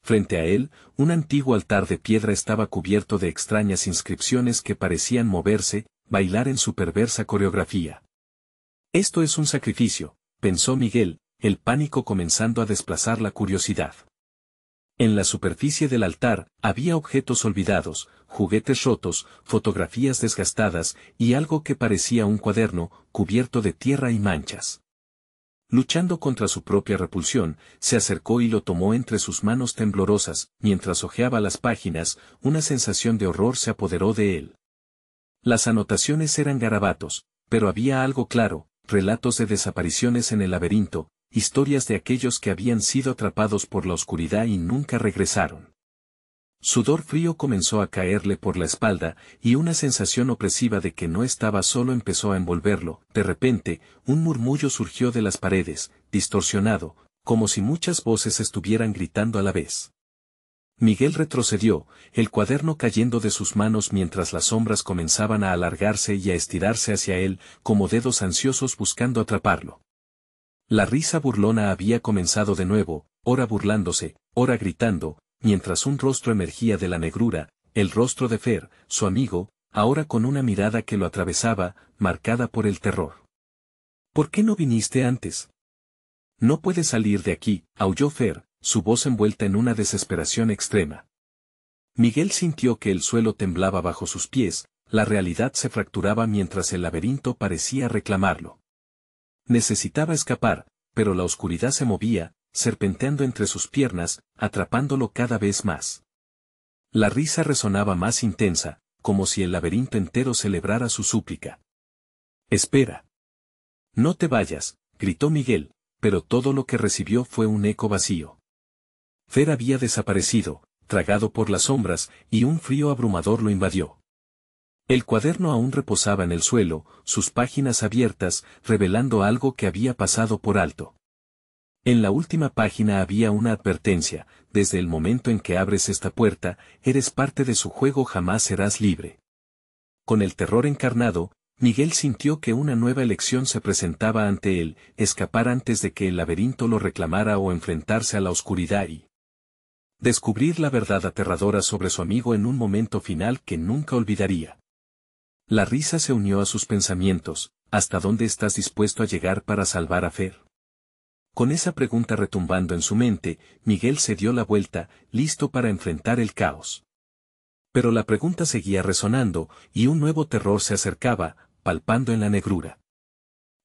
Frente a él, un antiguo altar de piedra estaba cubierto de extrañas inscripciones que parecían moverse, bailar en su perversa coreografía. Esto es un sacrificio, pensó Miguel, el pánico comenzando a desplazar la curiosidad. En la superficie del altar, había objetos olvidados, juguetes rotos, fotografías desgastadas, y algo que parecía un cuaderno, cubierto de tierra y manchas. Luchando contra su propia repulsión, se acercó y lo tomó entre sus manos temblorosas, mientras hojeaba las páginas, una sensación de horror se apoderó de él. Las anotaciones eran garabatos, pero había algo claro, relatos de desapariciones en el laberinto, historias de aquellos que habían sido atrapados por la oscuridad y nunca regresaron. Sudor frío comenzó a caerle por la espalda, y una sensación opresiva de que no estaba solo empezó a envolverlo. De repente, un murmullo surgió de las paredes, distorsionado, como si muchas voces estuvieran gritando a la vez. Miguel retrocedió, el cuaderno cayendo de sus manos mientras las sombras comenzaban a alargarse y a estirarse hacia él, como dedos ansiosos buscando atraparlo. La risa burlona había comenzado de nuevo, ora burlándose, ora gritando, mientras un rostro emergía de la negrura, el rostro de Fer, su amigo, ahora con una mirada que lo atravesaba, marcada por el terror. ¿Por qué no viniste antes? No puedes salir de aquí, aulló Fer, su voz envuelta en una desesperación extrema. Miguel sintió que el suelo temblaba bajo sus pies, la realidad se fracturaba mientras el laberinto parecía reclamarlo. Necesitaba escapar, pero la oscuridad se movía, serpenteando entre sus piernas, atrapándolo cada vez más. La risa resonaba más intensa, como si el laberinto entero celebrara su súplica. «Espera. No te vayas», gritó Miguel, pero todo lo que recibió fue un eco vacío. Fer había desaparecido, tragado por las sombras, y un frío abrumador lo invadió. El cuaderno aún reposaba en el suelo, sus páginas abiertas, revelando algo que había pasado por alto. En la última página había una advertencia: desde el momento en que abres esta puerta, eres parte de su juego, jamás serás libre. Con el terror encarnado, Miguel sintió que una nueva elección se presentaba ante él: escapar antes de que el laberinto lo reclamara o enfrentarse a la oscuridad y descubrir la verdad aterradora sobre su amigo en un momento final que nunca olvidaría. La risa se unió a sus pensamientos: ¿hasta dónde estás dispuesto a llegar para salvar a Fer? Con esa pregunta retumbando en su mente, Miguel se dio la vuelta, listo para enfrentar el caos. Pero la pregunta seguía resonando, y un nuevo terror se acercaba, palpando en la negrura.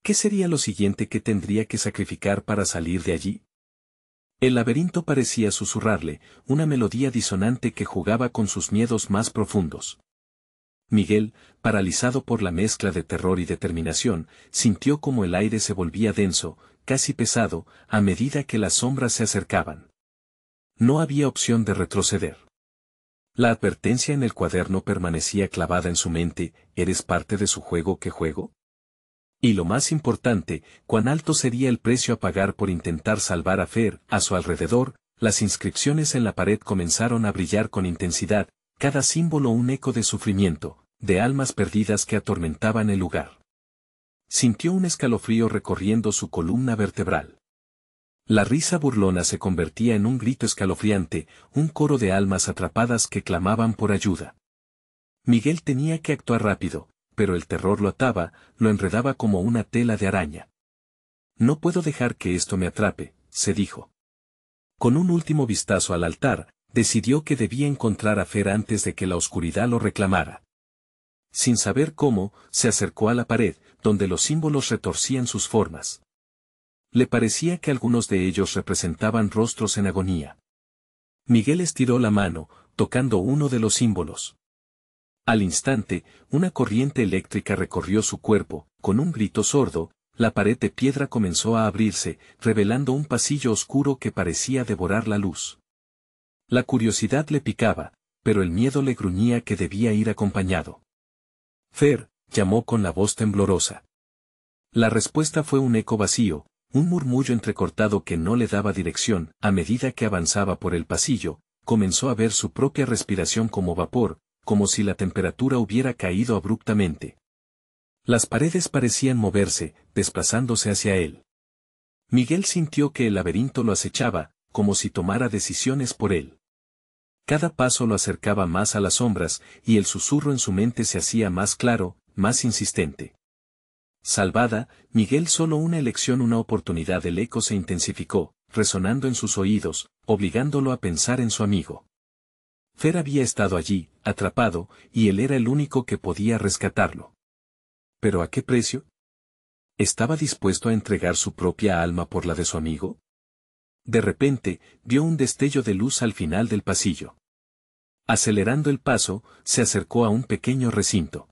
¿Qué sería lo siguiente que tendría que sacrificar para salir de allí? El laberinto parecía susurrarle, una melodía disonante que jugaba con sus miedos más profundos. Miguel, paralizado por la mezcla de terror y determinación, sintió como el aire se volvía denso, casi pesado, a medida que las sombras se acercaban. No había opción de retroceder. La advertencia en el cuaderno permanecía clavada en su mente: ¿eres parte de su juego que juego? Y lo más importante, ¿cuán alto sería el precio a pagar por intentar salvar a Fer? A su alrededor, las inscripciones en la pared comenzaron a brillar con intensidad, cada símbolo un eco de sufrimiento, de almas perdidas que atormentaban el lugar. Sintió un escalofrío recorriendo su columna vertebral. La risa burlona se convertía en un grito escalofriante, un coro de almas atrapadas que clamaban por ayuda. Miguel tenía que actuar rápido, pero el terror lo ataba, lo enredaba como una tela de araña. No puedo dejar que esto me atrape, se dijo. Con un último vistazo al altar, decidió que debía encontrar a Fer antes de que la oscuridad lo reclamara. Sin saber cómo, se acercó a la pared, donde los símbolos retorcían sus formas. Le parecía que algunos de ellos representaban rostros en agonía. Miguel estiró la mano, tocando uno de los símbolos. Al instante, una corriente eléctrica recorrió su cuerpo, con un grito sordo, la pared de piedra comenzó a abrirse, revelando un pasillo oscuro que parecía devorar la luz. La curiosidad le picaba, pero el miedo le gruñía que debía ir acompañado. Fer, llamó con la voz temblorosa. La respuesta fue un eco vacío, un murmullo entrecortado que no le daba dirección. A medida que avanzaba por el pasillo, comenzó a ver su propia respiración como vapor, como si la temperatura hubiera caído abruptamente. Las paredes parecían moverse, desplazándose hacia él. Miguel sintió que el laberinto lo acechaba, como si tomara decisiones por él. Cada paso lo acercaba más a las sombras, y el susurro en su mente se hacía más claro, más insistente. Salvada, Miguel solo una elección, una oportunidad. El eco se intensificó, resonando en sus oídos, obligándolo a pensar en su amigo. Fer había estado allí, atrapado, y él era el único que podía rescatarlo. ¿Pero a qué precio? ¿Estaba dispuesto a entregar su propia alma por la de su amigo? De repente, vio un destello de luz al final del pasillo. Acelerando el paso, se acercó a un pequeño recinto.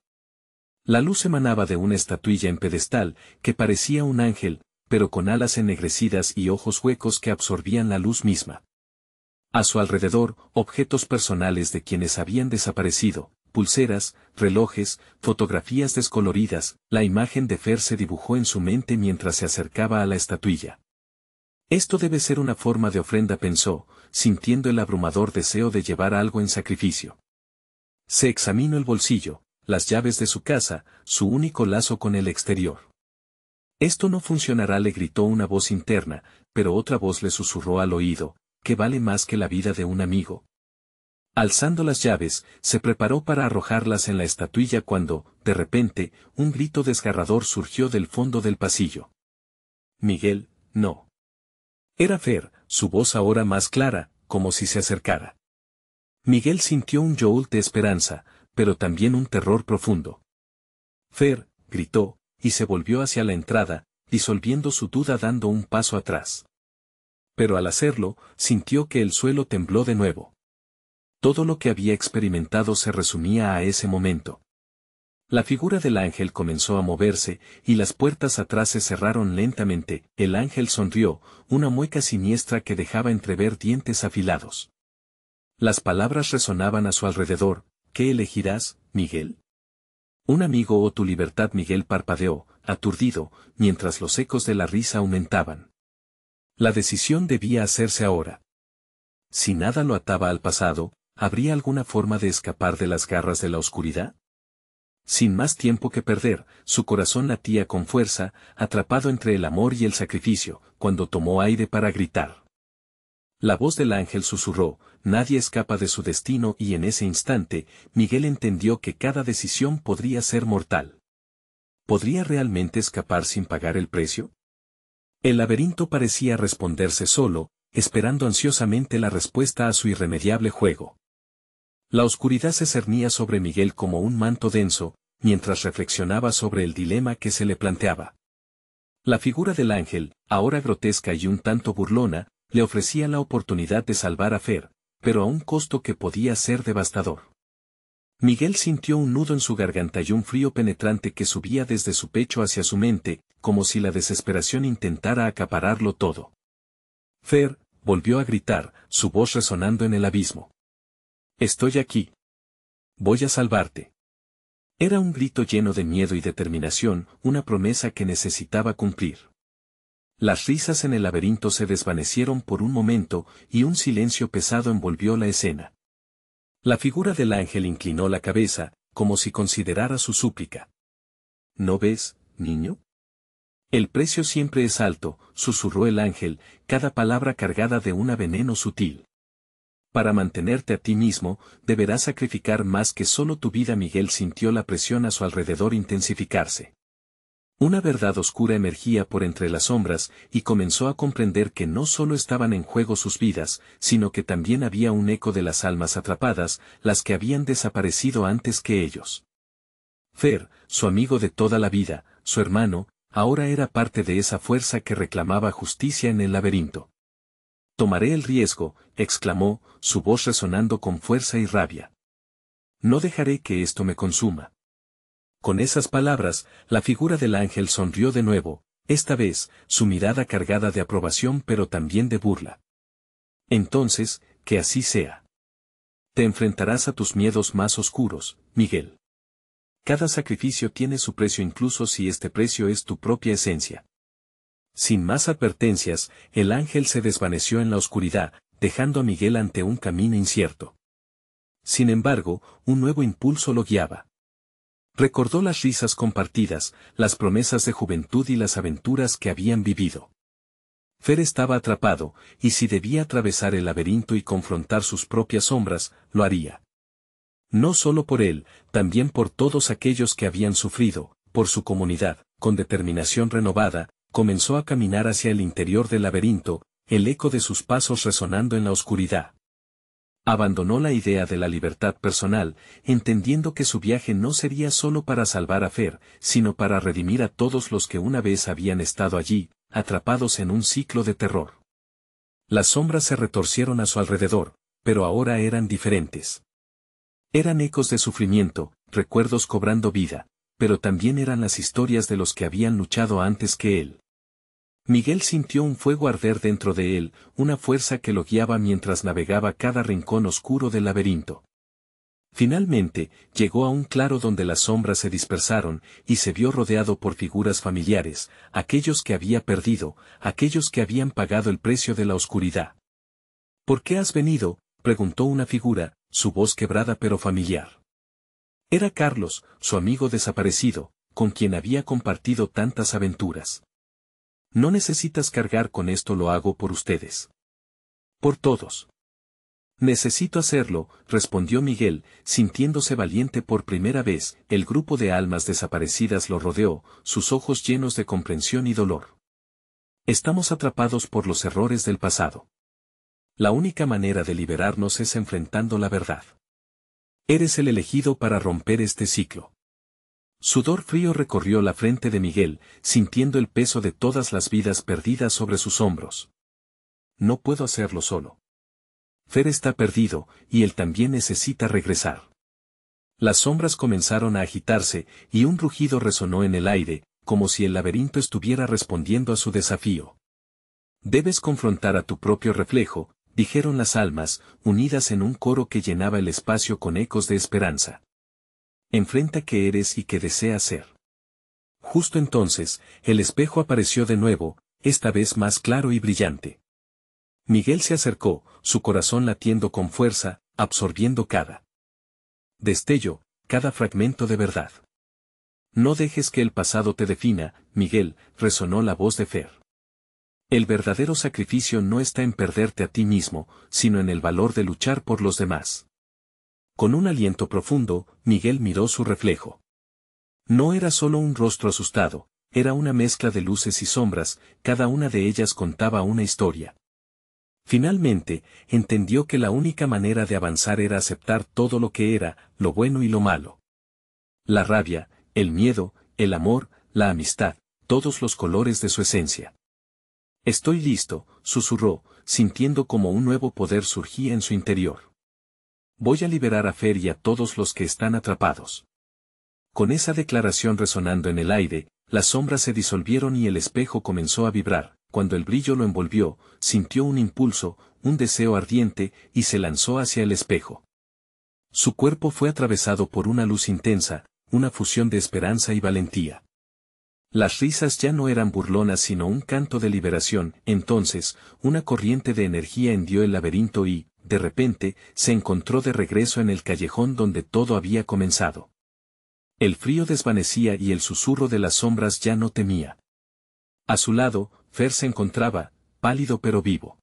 La luz emanaba de una estatuilla en pedestal, que parecía un ángel, pero con alas ennegrecidas y ojos huecos que absorbían la luz misma. A su alrededor, objetos personales de quienes habían desaparecido, pulseras, relojes, fotografías descoloridas. La imagen de Fer se dibujó en su mente mientras se acercaba a la estatuilla. Esto debe ser una forma de ofrenda, pensó, sintiendo el abrumador deseo de llevar algo en sacrificio. Se examinó el bolsillo, las llaves de su casa, su único lazo con el exterior. Esto no funcionará, le gritó una voz interna, pero otra voz le susurró al oído: ¿qué vale más que la vida de un amigo? Alzando las llaves, se preparó para arrojarlas en la estatuilla cuando, de repente, un grito desgarrador surgió del fondo del pasillo. Miguel, no. Era Fer, su voz ahora más clara, como si se acercara. Miguel sintió un yolt de esperanza, pero también un terror profundo. Fer, gritó, y se volvió hacia la entrada, disolviendo su duda dando un paso atrás. Pero al hacerlo, sintió que el suelo tembló de nuevo. Todo lo que había experimentado se resumía a ese momento. La figura del ángel comenzó a moverse, y las puertas atrás se cerraron lentamente. El ángel sonrió, una mueca siniestra que dejaba entrever dientes afilados. Las palabras resonaban a su alrededor: ¿qué elegirás, Miguel? ¿Un amigo o tu libertad? Miguel parpadeó, aturdido, mientras los ecos de la risa aumentaban. La decisión debía hacerse ahora. Si nada lo ataba al pasado, ¿habría alguna forma de escapar de las garras de la oscuridad? Sin más tiempo que perder, su corazón latía con fuerza, atrapado entre el amor y el sacrificio, cuando tomó aire para gritar. La voz del ángel susurró: nadie escapa de su destino, y en ese instante, Miguel entendió que cada decisión podría ser mortal. ¿Podría realmente escapar sin pagar el precio? El laberinto parecía responderse solo, esperando ansiosamente la respuesta a su irremediable juego. La oscuridad se cernía sobre Miguel como un manto denso, mientras reflexionaba sobre el dilema que se le planteaba. La figura del ángel, ahora grotesca y un tanto burlona, Le ofrecía la oportunidad de salvar a Fer, pero a un costo que podía ser devastador. Miguel sintió un nudo en su garganta y un frío penetrante que subía desde su pecho hacia su mente, como si la desesperación intentara acapararlo todo. Fer, volvió a gritar, su voz resonando en el abismo. Estoy aquí. Voy a salvarte. Era un grito lleno de miedo y determinación, una promesa que necesitaba cumplir. Las risas en el laberinto se desvanecieron por un momento y un silencio pesado envolvió la escena. La figura del ángel inclinó la cabeza, como si considerara su súplica. ¿No ves, niño? El precio siempre es alto, susurró el ángel, cada palabra cargada de un veneno sutil. Para mantenerte a ti mismo, deberás sacrificar más que solo tu vida. Miguel sintió la presión a su alrededor intensificarse. Una verdad oscura emergía por entre las sombras, y comenzó a comprender que no solo estaban en juego sus vidas, sino que también había un eco de las almas atrapadas, las que habían desaparecido antes que ellos. Fer, su amigo de toda la vida, su hermano, ahora era parte de esa fuerza que reclamaba justicia en el laberinto. Tomaré el riesgo, exclamó, su voz resonando con fuerza y rabia. No dejaré que esto me consuma. Con esas palabras, la figura del ángel sonrió de nuevo, esta vez, su mirada cargada de aprobación pero también de burla. Entonces, que así sea. Te enfrentarás a tus miedos más oscuros, Miguel. Cada sacrificio tiene su precio incluso si este precio es tu propia esencia. Sin más advertencias, el ángel se desvaneció en la oscuridad, dejando a Miguel ante un camino incierto. Sin embargo, un nuevo impulso lo guiaba. Recordó las risas compartidas, las promesas de juventud y las aventuras que habían vivido. Fer estaba atrapado, y si debía atravesar el laberinto y confrontar sus propias sombras, lo haría. No solo por él, también por todos aquellos que habían sufrido, por su comunidad. Con determinación renovada, comenzó a caminar hacia el interior del laberinto, el eco de sus pasos resonando en la oscuridad. Abandonó la idea de la libertad personal, entendiendo que su viaje no sería solo para salvar a Fer, sino para redimir a todos los que una vez habían estado allí, atrapados en un ciclo de terror. Las sombras se retorcieron a su alrededor, pero ahora eran diferentes. Eran ecos de sufrimiento, recuerdos cobrando vida, pero también eran las historias de los que habían luchado antes que él. Miguel sintió un fuego arder dentro de él, una fuerza que lo guiaba mientras navegaba cada rincón oscuro del laberinto. Finalmente, llegó a un claro donde las sombras se dispersaron, y se vio rodeado por figuras familiares, aquellos que había perdido, aquellos que habían pagado el precio de la oscuridad. ¿Por qué has venido?, preguntó una figura, su voz quebrada pero familiar. Era Carlos, su amigo desaparecido, con quien había compartido tantas aventuras. No necesitas cargar con esto, lo hago por ustedes. Por todos. Necesito hacerlo, respondió Miguel, sintiéndose valiente por primera vez. El grupo de almas desaparecidas lo rodeó, sus ojos llenos de comprensión y dolor. Estamos atrapados por los errores del pasado. La única manera de liberarnos es enfrentando la verdad. Eres el elegido para romper este ciclo. Sudor frío recorrió la frente de Miguel, sintiendo el peso de todas las vidas perdidas sobre sus hombros. No puedo hacerlo solo. Fer está perdido, y él también necesita regresar. Las sombras comenzaron a agitarse, y un rugido resonó en el aire, como si el laberinto estuviera respondiendo a su desafío. Debes confrontar a tu propio reflejo, dijeron las almas, unidas en un coro que llenaba el espacio con ecos de esperanza. Enfrenta qué eres y qué deseas ser. Justo entonces, el espejo apareció de nuevo, esta vez más claro y brillante. Miguel se acercó, su corazón latiendo con fuerza, absorbiendo cada destello, cada fragmento de verdad. No dejes que el pasado te defina, Miguel, resonó la voz de Fer. El verdadero sacrificio no está en perderte a ti mismo, sino en el valor de luchar por los demás. Con un aliento profundo, Miguel miró su reflejo. No era solo un rostro asustado, era una mezcla de luces y sombras, cada una de ellas contaba una historia. Finalmente, entendió que la única manera de avanzar era aceptar todo lo que era, lo bueno y lo malo. La rabia, el miedo, el amor, la amistad, todos los colores de su esencia. Estoy listo, susurró, sintiendo como un nuevo poder surgía en su interior. Voy a liberar a Fer y a todos los que están atrapados. Con esa declaración resonando en el aire, las sombras se disolvieron y el espejo comenzó a vibrar. Cuando el brillo lo envolvió, sintió un impulso, un deseo ardiente, y se lanzó hacia el espejo. Su cuerpo fue atravesado por una luz intensa, una fusión de esperanza y valentía. Las risas ya no eran burlonas sino un canto de liberación. Entonces, una corriente de energía hendió el laberinto y, de repente, se encontró de regreso en el callejón donde todo había comenzado. El frío desvanecía y el susurro de las sombras ya no temía. A su lado, Fer se encontraba, pálido pero vivo.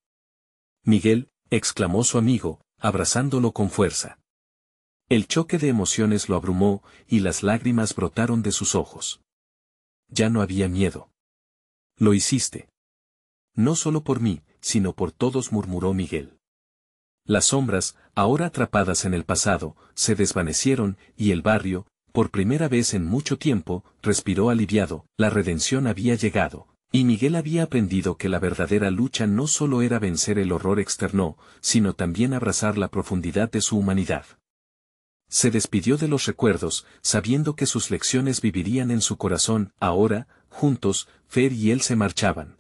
Miguel, exclamó su amigo, abrazándolo con fuerza. El choque de emociones lo abrumó, y las lágrimas brotaron de sus ojos. Ya no había miedo. Lo hiciste. No solo por mí, sino por todos, murmuró Miguel. Las sombras, ahora atrapadas en el pasado, se desvanecieron, y el barrio, por primera vez en mucho tiempo, respiró aliviado. La redención había llegado, y Miguel había aprendido que la verdadera lucha no solo era vencer el horror externo, sino también abrazar la profundidad de su humanidad. Se despidió de los recuerdos, sabiendo que sus lecciones vivirían en su corazón. Ahora, juntos, Fer y él se marchaban.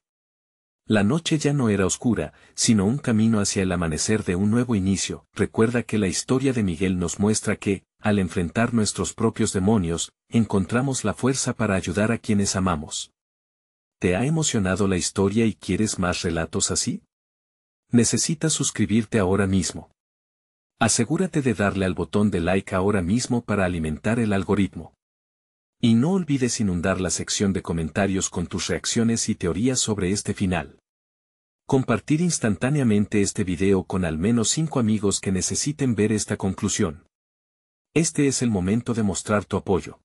La noche ya no era oscura, sino un camino hacia el amanecer de un nuevo inicio. Recuerda que la historia de Miguel nos muestra que, al enfrentar nuestros propios demonios, encontramos la fuerza para ayudar a quienes amamos. ¿Te ha emocionado la historia y quieres más relatos así? Necesitas suscribirte ahora mismo. Asegúrate de darle al botón de like ahora mismo para alimentar el algoritmo. Y no olvides inundar la sección de comentarios con tus reacciones y teorías sobre este final. Compartir instantáneamente este video con al menos 5 amigos que necesiten ver esta conclusión. Este es el momento de mostrar tu apoyo.